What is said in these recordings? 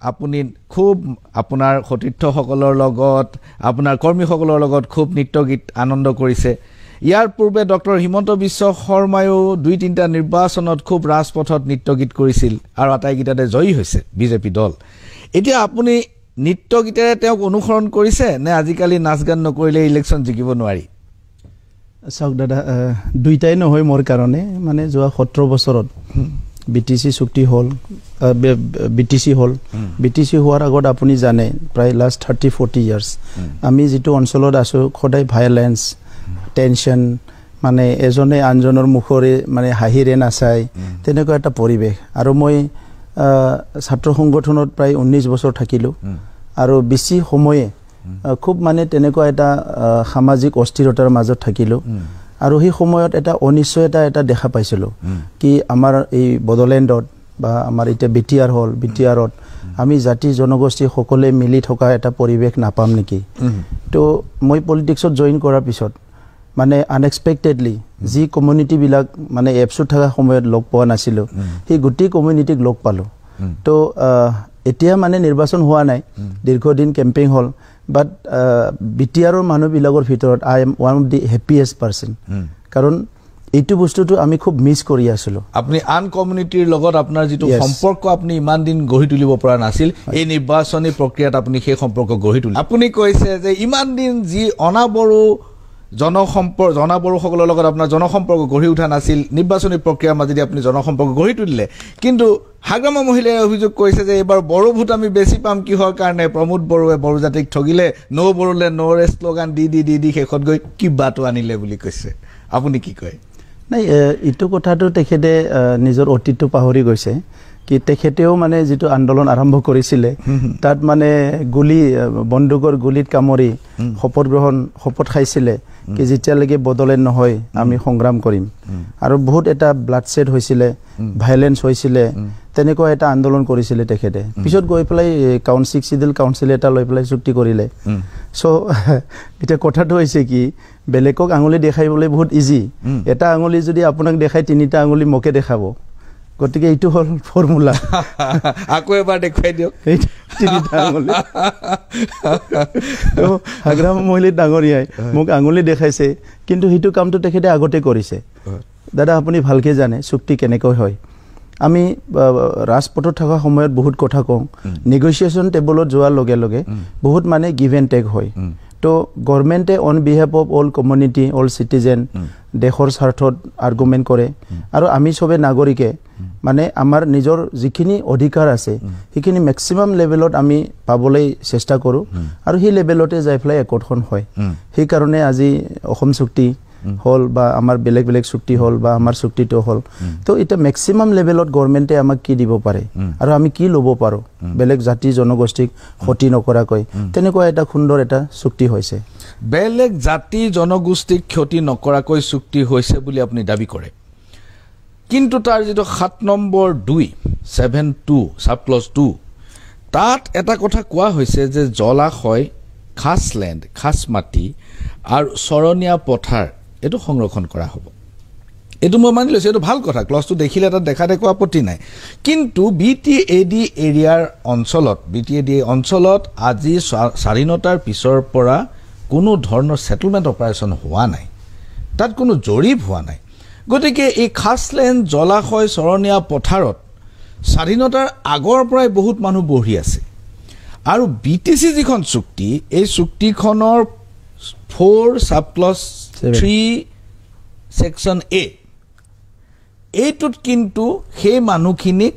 আপুনি খুব আপোনাৰ সতীৰ্থসকলৰ লগত আপোনাৰ কৰ্মীসকলৰ লগত খুব নৃত্য গীত আনন্দ কৰিছে ইয়াৰ পূৰ্বে ডক্টৰ হিমন্ত বিশ্ব শৰ্মায়ো 2-3টা নিৰ্বাচনত খুব ৰাজপথত নৃত্য গীত কৰিছিল আৰু আটাইকেইটাতে জয়ী হৈছে বিজেপি দল এতিয়া আপুনি নৃত্য গীতেৰে তেওঁক অনুসৰণ কৰিছে নে আজিকালি নাচ গান নকৰিলে ইলেকশ্যন জিকিব নোৱাৰি চাওক দাদা দুইটাই নহয় মোৰ কাৰণে মানে যোৱা 17 বছৰত বিটিসি চুক্তি হল বিটিসি হল বিটিসি হোৱাৰ আগত আপুনি জানে প্ৰায় লাষ্ট 30-40 ইয়াৰ্স আমি যেটো অঞ্চলত আছো খদাই ভায়োলেন্স টেনশন মানে এজনে আনজনৰ মুখৰে মানে হাঁহিৰে নাচাই তেনেকুৱা এটা পৰিবেশ আৰু মই ছাত্ৰ সংগঠনত প্ৰায় 19 বছৰ থাকিলো আৰু বেছি সময়ে খুব মানে তেনেকুৱা এটা সামাজিক অস্থিৰতাৰ মাজত থাকিলো আৰু সেই সময়ত এটা অনিশ্চয়তা এটা দেখা পাইছিলো কি আমাৰ এই বডলেণ্ডত বা আমাৰ এটা বিটিআৰ হল বিটিআৰত আমি জাতি জনগোষ্ঠী সকলে মিলি থকা এটা পৰিবেশ নাপাম নেকি তো মই পলিটিক্সত জয়েন কৰাৰ পিছত মানে আনএক্সপেক্টেডলি জি কমিউনিটি বিলাক মানে এপছুত থকা সময়ত লগ পোৱা নাছিলো সেই গুটি কমিউনিটিক লগ পালো তো এতিয়া মানে নিৰ্বাচন হোৱা নাই দীৰ্ঘদিন কেম্পেইন হল but বিটিআৰৰ মানুহ বিলাকৰ ভিতৰত I am one of the happiest person কাৰণ এইটো বস্তুটো আমি খুব মিস কৰি আছিলো আপুনি আন কমিউনিটিৰ লগত আপোনাৰ যেটো সম্পৰ্ক আপুনি ইমান দিন গঢ়ি তুলিব পৰা নাছিল এই নিৰ্বাচনী প্ৰক্ৰিয়াত আপুনি সেই সম্পৰ্ক গঢ়ি তুলি আপুনি কৈছে যে ইমান দিন যি অনাবৰু জনসম্পৰ্কৰ লগত আপোনাৰ জনসম্পৰ্ক গঢ়ি উঠা নাছিল নিৰ্বাচনী প্ৰক্ৰিয়াৰ মাজেদি আপুনি জনসম্পৰ্ক গঢ়ি তুলিলে কিন্তু হাগ্ৰামা মহিলাই অভিযোগ কৰিছে যে এবাৰ বড়ো ভোট আমি বেছি পাম কিহৰ কাৰণে প্ৰমোদ বড়োৱে বড়ো জাতিক ঠগিলে নো বড়োলে নো ৰে স্লোগান দি শেষত গৈ কিবাটো আনিলে বুলি কৈছে আপুনি কি কয় নাই ইটো কথাটো তেখেতে নিজৰ অতীতটো পাহৰি গৈছে কি তেখেতেও মানে যেটো আন্দোলন আৰম্ভ কৰিছিলে তাত মানে গুলি বন্দুকৰ গুলিত কামৰি শপত খাইছিলে কি যেতিয়ালৈকে বদলেন নহয় আমি সংগ্ৰাম কৰিম আৰু বহুত এটা ব্লাড শেড হৈছিলে ভায়োলেন্স হৈছিলে তেনেকুৱা এটা আন্দোলন কৰিছিলে তেখেতে পিছত গৈ পেলাই কাউন্সিল সিডিল কাউন্সিল এটা লৈ পেলাই চুক্তি কৰিলে সো এটা কথাটো হৈছে কি বেলেগক আঙুলি দেখাইবলৈ বহুত ইজি এটা আঙুলি যদি আপোনাক দেখাই তিনিটা আঙুলি মোকে দেখাব গতিকে এইটো হল ফৰ্মুলা আকৌ এবাৰ দেখাই দিয়ক তিনিটা আঙুলি তো হাগ্ৰামা মহিলা ডাঙৰীয়াই মোক আঙুলি দেখাইছে কিন্তু হিটো কামটো তেখেতে আগতে কৰিছে দাদা আপুনি ভালকে জানে চুক্তি কেনেকৈ হয় আমি ৰাজপথত থকা সময়ত বহুত কথা কওঁ নেগোসিয়েশন টেবলত যোৱাৰ লগে লগে বহুত মানে গিভ এণ্ড টেক হয় তো গভৰ্নমেণ্টে on behalf of all community all citizen দেশৰ স্বাৰ্থত আৰ্গুমেন্ট কৰে আৰু আমি সবে নাগৰিকে মানে আমাৰ নিজৰ যিখিনি অধিকাৰ আছে সেইখিনি ম্যাক্সিমাম লেভেলত আমি পাবলৈ চেষ্টা কৰো আৰু সেই লেভেলতে যাই ফলাই একটখন হয় সেই কাৰণে আজি অসম চুক্তি হল বা আমাৰ বেলেগ বেলেগ চুক্তি হল বা আমাৰ চুক্তিটো হল তো এটা ম্যাক্সিমাম লেভেলত গভৰ্নমেণ্টে আমাক কি দিব পাৰে আৰু আমি কি লব পাৰো বেলেগ জাতি জনগোষ্ঠীক ক্ষতি নকৰাকৈ তেনেকুৱা এটা সুন্দৰ এটা চুক্তি হৈছে বেলেগ জাতি জনগোষ্ঠীক ক্ষতি নকৰাকৈ চুক্তি হৈছে বুলি আপুনি দাবী কৰে কিন্তু তাৰ যেটো 7 নম্বৰ 272 সাব ক্লজ 2 তাত এটা কথা কোৱা হৈছে যে জলাশয় খাস ল্যান্ড খাস মাটি আৰু চৰণীয়া পথাৰ এটো সংৰক্ষণ কৰা হ'ব এটো মই মানি লৈছো এটো ভাল কথা ক্লজটো দেখিলে এটা দেখা দেখো আপত্তি নাই কিন্তু বিটিএডি এৰিয়াৰ অঞ্চলত আজি স্বাধীনতাৰ পিছৰ পৰা কোনো ধৰণৰ সেটেলমেন্ট অপাৰেশন হোৱা নাই তাত কোনো জৰীপ হোৱা নাই গতিকে এই খাসলেণ্ড জলাশয় চৰণীয়া পথাৰত স্বাধীনতাৰ আগৰ পৰাই বহুত মানুহ বহি আছে আৰু বিটিসি যিখন চুক্তি এই চুক্তিখনৰ 4 সাব ক্লজ 3 সেকশন A এইটোত কিন্তু সেই মানুহখিনিক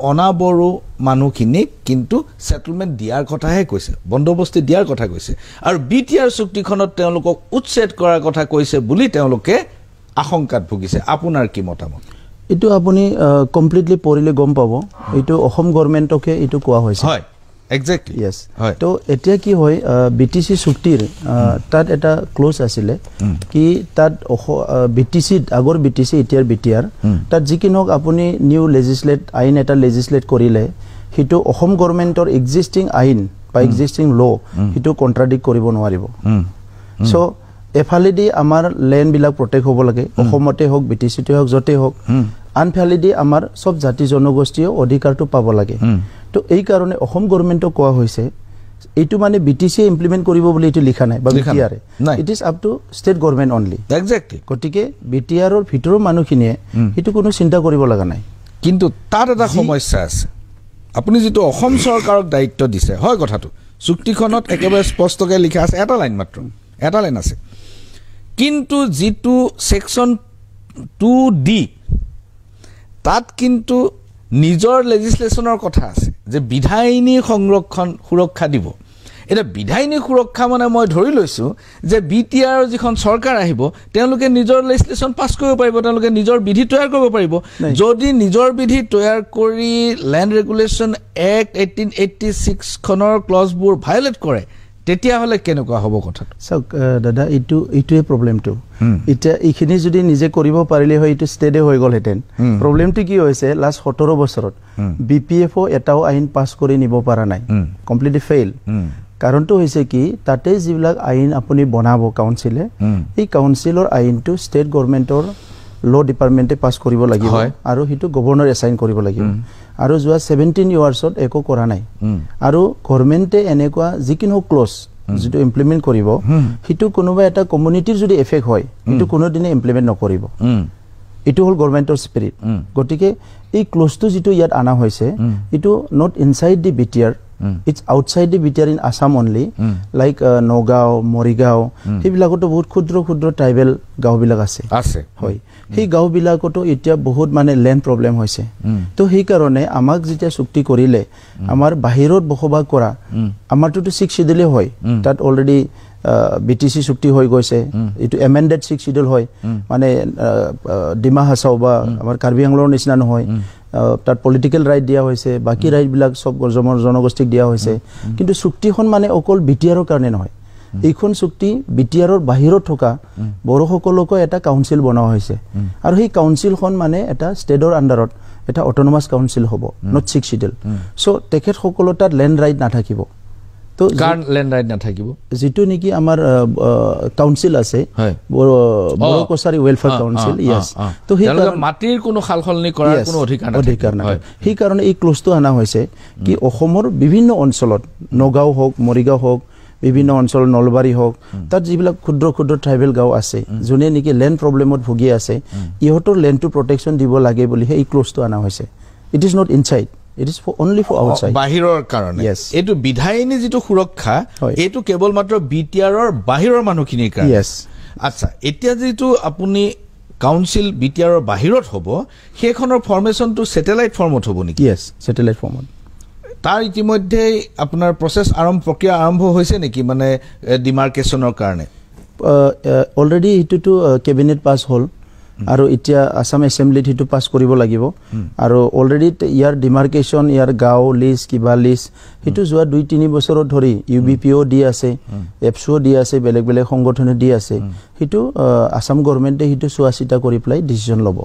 অনাবৰু মানুহখিনিক কিন্তু সেটেলমেন্ট দিয়াৰ কথাহে কৈছে বন্দোবস্তি দিয়াৰ কথা কৈছে আৰু বিটিআৰ চুক্তিখনত তেওঁলোকক উচ্ছেদ কৰাৰ কথা কৈছে বুলি তেওঁলোকে আশংকাত ভুগিছে আপোনাৰ কি মতামত এটো আপুনি কমপ্লিটলি পঢ়িলে গম পাব এটো অসম গভৰ্নমেণ্টকে এটো কোৱা হৈছে হয় এক্স্যাক্টলি ইয়েস তো এতিয়া কি হয় বিটিসি চুক্তিৰ তাত এটা ক্লোজ আছিল কি তাত বিটিসি আগৰ বিটিসি এতিয়াৰ বিটিআৰ তাত যিকিনক আপুনি নিউ লেজিসলেট আইন এটা লেজিসলেট কৰিলে হিটো অসম গভৰ্নমেণ্টৰ এক্সিস্টিং আইন বা এক্সিস্টিং ল হিটো কন্ট্ৰাডিক্ট কৰিব নোৱাৰিব সো এফালেদি আমাৰ ল্যান্ড বিলাক প্ৰটেক্ট হ'ব লাগে অসমতে হওক বিটিসিতে হওক যতে হওক আনফেয়াৰলি আমাৰ সব জাতি জনগোষ্ঠীয়ে অধিকাৰটো পাব লাগে তো এই কাৰণে অসম গভৰ্ণমেণ্টক কোৱা হৈছে এইটো মানে বিটিসি ইমপ্লিমেন্ট কৰিব বুলি এটো লিখা নাই বা BTR it is up to state government only exactly গতিকে বিটিআৰৰ ভিতৰৰ মানুহখিনিয়ে এটো কোনো চিন্তা কৰিব লগা নাই কিন্তু তাত এটা সমস্যা আছে আপুনি যেটো অসম চৰকাৰক দায়িত্ব দিছে হয় কথাটো চুক্তিখনত একেবাৰে স্পষ্টকৈ লিখা আছে এটা লাইন মাত্ৰ এটা লাইন আছে কিন্তু যেটো সেকশন 2D তাত কিন্তু নিজৰ লেজিসলেশনৰ কথা আছে যে বিধায়িনী সংৰক্ষণ সুৰক্ষা দিব এটা বিধায়িনী সুৰক্ষা মানে মই ধৰি লৈছো যে বিটিআৰ যিখন চৰকাৰ আহিব তেওঁলোকে নিজৰ লেজিসলেশন পাস কৰিব পাৰিব তেওঁলোকে নিজৰ বিধি তৈয়াৰ কৰিব পাৰিব যদি নিজৰ বিধি তৈয়াৰ কৰি ল্যান্ড ৰেগুলেশন এক্ট 1886 খনৰ ক্লজবোৰ ভায়োলেট কৰে তেতিয়া হলে কেনেকুৱা হ'ব কথাটো সক দাদা ইটোৱে প্ৰবলেমটো এটা ইখিনি যদি নিজে কৰিব পাৰিলে হয় ইটো ষ্টেডে হৈ গল হেতেন প্ৰবলেমটো কি হৈছে লাষ্ট 17 বছৰত বিপিএফও এটাও আইন পাস কৰি নিব পৰা নাই কমপ্লিটলি ফেইল কাৰণটো হৈছে কি তাতে যিবিলাক আইন আপুনি বনাব কাউন্সিলে এই কাউন্সিলৰ আইনটো ষ্টেট গভৰ্ণমেণ্টৰ ল ডিপাৰ্টমেণ্টে পাস কৰিব লাগিব আৰু হিটো গভৰ্ণৰ এছাইন কৰিব লাগিব আৰু যোৱা 17 ইয়াৰ্ছত একো কৰা নাই আৰু গভৰ্ণমেণ্টে এনেকুৱা যিকিনো ক্লজ যেটো ইমপ্লিমেন্ট কৰিব হিটো কোনোবা এটা কমিউনিটিৰ যদি এফেক্ট হয় হিটো কোনো দিনে ইমপ্লিমেন্ট নকৰিব ইটো হল গভৰ্ণমেণ্টৰ স্পিৰিট গতিকে এই ক্লজটো যেটো ইয়াত আনা হৈছে ইটো not inside the BTR it's outside the BTR in Assam only like Nogao Morigao hibilagoto bahut khudro tribal gaon bilak ase hoy hi gaon bilagoto etia bahut mane land problem hoise to hi karone amak jetia sukti korile amar bahirot bohoba kora amar to 6 schedule hoy that already BTC sukti hoy goise itu amended 6 schedule hoy mane Dima Hasao ba amar Karbi Anglor nisna no hoy তার political right দিয়া হইছে বাকি right বিলাক সব জনগোষ্ঠীক দিয়া হইছে কিন্তু চুক্তিখন মানে অকল বিটিআৰৰ কাৰণে নহয় এইখন চুক্তি বিটিআৰৰ বাহিৰত থকা বড়োসকলক এটা কাউন্সিল বনোৱা হৈছে আৰু সেই কাউন্সিলখন মানে এটা ষ্টেটৰ আন্ডাৰত এটা অটোনমাস কাউন্সিল হ'ব নট 6 শিডিউল সো তেখেত সকলৰ তাত ল্যান্ড ৰাইট নাথাকিব তো গান ল্যান্ড ৰাইট নাথাকিব যেটো নেকি আমাৰ কাউন্সিল আছে Bodo Kachari welfare council yes তো হি মাটিৰ কোনো খালখলনি কৰাৰ কোনো অধিকাৰ নাই হি কাৰণে এই ক্লোজটো আনা হৈছে কি অসমৰ বিভিন্ন অঞ্চলত নগাঁও হোক মৰিগাঁও হোক বিভিন্ন অঞ্চল নলবাৰী হোক তাত যিবিলাক ক্ষুদ্ৰ ট্ৰাইবেল গাঁও আছে যোনে নেকি ল্যান্ড প্ৰবলেমত ভুগি আছে ইহঁতৰ ল্যান্ডটো প্ৰটেকচন দিব লাগে বুলি এই ক্লোজটো আনা হৈছে it is not inside it is for only for outside বাহিৰৰ কাৰণে এটো বিধায়িনী যেটো সুৰক্ষা এটো কেৱল মাত্ৰ বিটিআৰৰ বাহিৰৰ মানুহখিনিৰ কাৰণে yes আচ্ছা এতিয়া যেটো আপুনি কাউন্সিল বিটিআৰৰ বাহিৰত হ'ব হেখনৰ ফৰ্মেশনটো স্যাটেলাইট ফৰ্মত হ'ব নেকি yes স্যাটেলাইট ফৰ্মত তাৰ ইতিমধ্যে আপোনাৰ প্ৰক্ৰিয়া আৰম্ভ হৈছে নেকি মানে ডিমাৰ্কেশনৰ কাৰণে অলৰেডি ইটো কেবিনেট পাস হল আৰু এতিয়া আসাম এসেম্বলিত হিটো পাস কৰিব লাগিব আৰু অলৰেডি ইয়াৰ ডিমাৰ্কেশন ইয়াৰ গাঁও লিষ্ট কিবা লিষ্ট হিটো যোৱা 2-3 বছৰ ধৰি ইউবিপিও দি আছে এফসিও দি আছে বেলেগ সংগঠনে দি আছে হিটো আসাম গভৰ্ণমেণ্টে হিটো চোৱাচিতা কৰি প্লাই ডিসিশন লব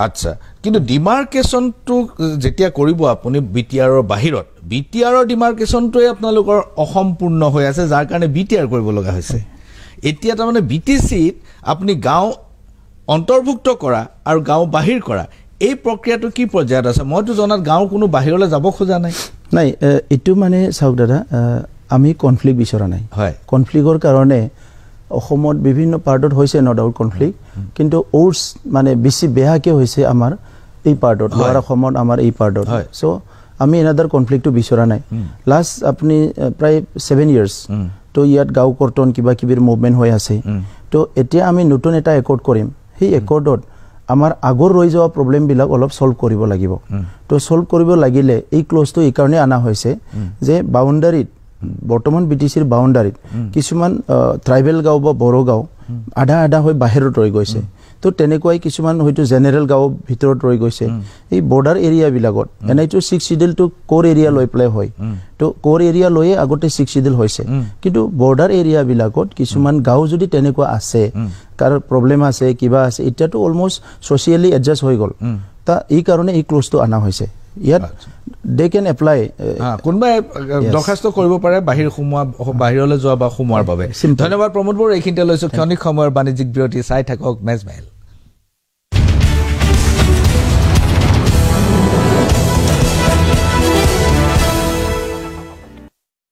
আচ্ছা কিন্তু ডিমাৰ্কেশনটো যেতিয়া কৰিব আপুনি বিটিআৰৰ বাহিৰত বিটিআৰৰ ডিমাৰ্কেশনটোৱে আপোনালোকৰ অসম্পূৰ্ণ হৈ আছে যাৰ কাৰণে বিটিআৰ কৰিব লগা হৈছে এতিয়া তাৰ মানে বিটিসিত আপুনি গাঁও অন্তৰ্ভুক্ত কৰা আৰু গাঁও বাহিৰ কৰা এই প্ৰক্ৰিয়াটো কি পৰ্যায়ত আছে মইতো জনাত গাঁও কোনো বাহিৰলৈ যাব খোজা নাই এটো মানে চাওক দাদা আমি কনফ্লিক্ট বিচৰা নাই হয় কনফ্লিক্টৰ কাৰণে অসমত বিভিন্ন পাৰ্টত হৈছে ন ডাউট কনফ্লিক্ট কিন্তু ওৰ্স মানে বেছি বেয়াকে হৈছে আমাৰ এই পাৰ্টত লোৱাৰ অসমত আমাৰ এই পাৰ্টত সো আমি এনাদাৰ কনফ্লিক্টটো বিচৰা নাই লাষ্ট আপুনি প্ৰায় 7 ইয়াৰ্স তো ইয়াত গাঁও কৰ্তন কিবা কিবিৰ মুভমেন্ট হৈ আছে তো এতিয়া আমি নতুন এটা একৰ্ড কৰিম সেই একৰ্ডত আমাৰ আগৰ ৰৈ যোৱা প্ৰবলেম বিলাক অলপ সলভ কৰিব লাগিব তো সলভ কৰিব লাগিলে এই ক্লোজটো এই কাৰণে আনা হৈছে যে বাউন্ডাৰীত বৰ্তমান বিটিসিৰ বাউন্ডাৰীত কিছুমান ট্ৰাইবেল গাঁও বা বড়ো গাঁও আধা হৈ বাহিৰত ৰৈ গৈছে তো তেনেকৈ কিছুমান হয়তো জেনাৰেল গাঁও ভিতৰত ৰৈ গৈছে এই বৰ্ডাৰ এৰিয়া বিলাকত এনাইটো 6 শিডিউল টু কোৰ এৰিয়া লৈ প্লে হয় তো কোৰ এৰিয়া লৈয়ে আগতে 6 শিডিউল হৈছে কিন্তু বৰ্ডাৰ এৰিয়া বিলাকত কিছুমান গাঁও যদি তেনেকুৱা আছে কাৰ প্ৰবলেম আছে কিবা আছে এতিয়াটো অলমোস্ট সোশিয়ালি এডজাস্ট হৈ গল তা এই কাৰণে এই ক্লোজটো আনা হৈছে ইয়াত they can apply কোনবা দৰখাস্ত কৰিব পাৰে বাহিৰলৈ যোৱা বা সোমোৱাৰ বাবে ধন্যবাদ প্ৰমোদ বড়ো এইখিনিতে লৈছো ক্ষণিক সময়ৰ বাণিজ্যিক বিৰতি চাই থাকক মেজমেল